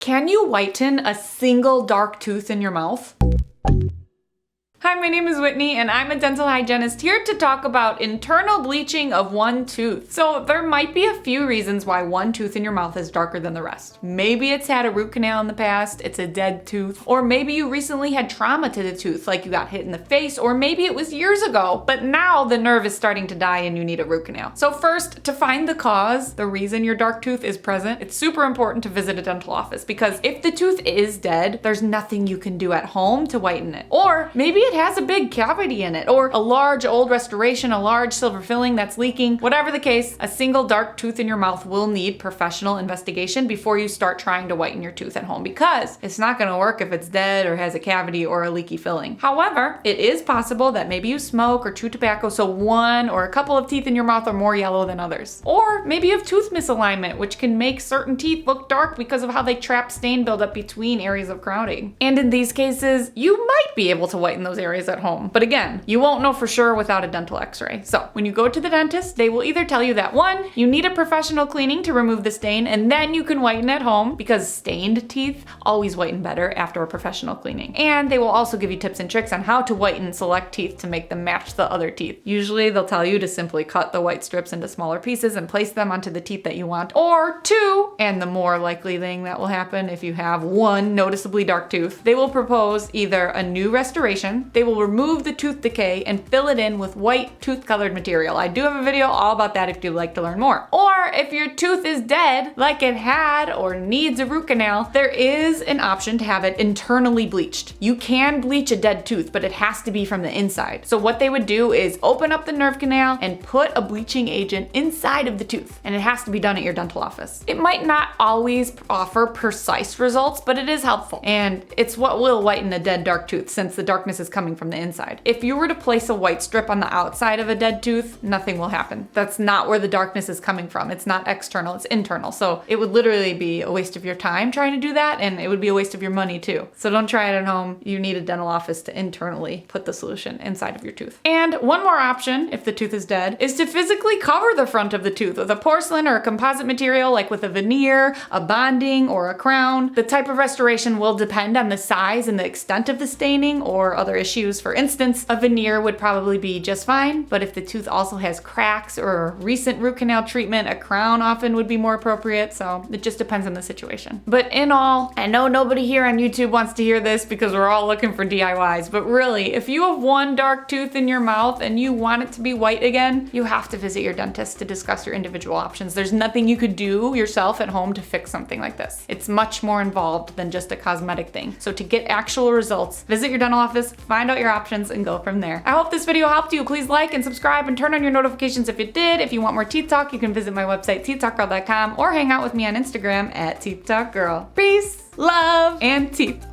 Can you whiten a single dark tooth in your mouth? Hi, my name is Whitney and I'm a dental hygienist here to talk about internal bleaching of one tooth. So there might be a few reasons why one tooth in your mouth is darker than the rest. Maybe it's had a root canal in the past, it's a dead tooth, or maybe you recently had trauma to the tooth, like you got hit in the face, or maybe it was years ago, but now the nerve is starting to die and you need a root canal. So first, to find the cause, the reason your dark tooth is present, it's super important to visit a dental office because if the tooth is dead, there's nothing you can do at home to whiten it. Or maybe it has a big cavity in it, or a large old restoration, a large silver filling that's leaking. Whatever the case, a single dark tooth in your mouth will need professional investigation before you start trying to whiten your tooth at home because it's not going to work if it's dead or has a cavity or a leaky filling. However, it is possible that maybe you smoke or chew tobacco, so one or a couple of teeth in your mouth are more yellow than others. Or maybe you have tooth misalignment, which can make certain teeth look dark because of how they trap stain buildup between areas of crowding. And in these cases, you might be able to whiten those areas at home. But again, you won't know for sure without a dental x-ray. So when you go to the dentist, they will either tell you that one, you need a professional cleaning to remove the stain, and then you can whiten at home because stained teeth always whiten better after a professional cleaning. And they will also give you tips and tricks on how to whiten select teeth to make them match the other teeth. Usually they'll tell you to simply cut the white strips into smaller pieces and place them onto the teeth that you want. Or two, and the more likely thing that will happen if you have one noticeably dark tooth, they will propose either a new restoration, they will remove the tooth decay and fill it in with white tooth colored material. I do have a video all about that if you'd like to learn more. Or if your tooth is dead, like it had or needs a root canal, there is an option to have it internally bleached. You can bleach a dead tooth, but it has to be from the inside. So what they would do is open up the nerve canal and put a bleaching agent inside of the tooth, and it has to be done at your dental office. It might not always offer precise results, but it is helpful, and it's what will whiten a dead dark tooth since the darkness is coming from the inside. If you were to place a white strip on the outside of a dead tooth, nothing will happen. That's not where the darkness is coming from. It's not external, it's internal. So it would literally be a waste of your time trying to do that, and it would be a waste of your money too. So don't try it at home. You need a dental office to internally put the solution inside of your tooth. And one more option, if the tooth is dead, is to physically cover the front of the tooth with a porcelain or a composite material, like with a veneer, a bonding, or a crown. The type of restoration will depend on the size and the extent of the staining or other issues. For instance, a veneer would probably be just fine, but if the tooth also has cracks or recent root canal treatment, a crown often would be more appropriate, so it just depends on the situation. But in all, I know nobody here on YouTube wants to hear this because we're all looking for DIYs, but really, if you have one dark tooth in your mouth and you want it to be white again, you have to visit your dentist to discuss your individual options. There's nothing you could do yourself at home to fix something like this. It's much more involved than just a cosmetic thing. So to get actual results, visit your dental office, find out your options, and go from there. I hope this video helped you. Please like and subscribe and turn on your notifications if it did. If you want more teeth talk, you can visit my website, teethtalkgirl.com, or hang out with me on Instagram at teethtalkgirl. Peace, love, and teeth.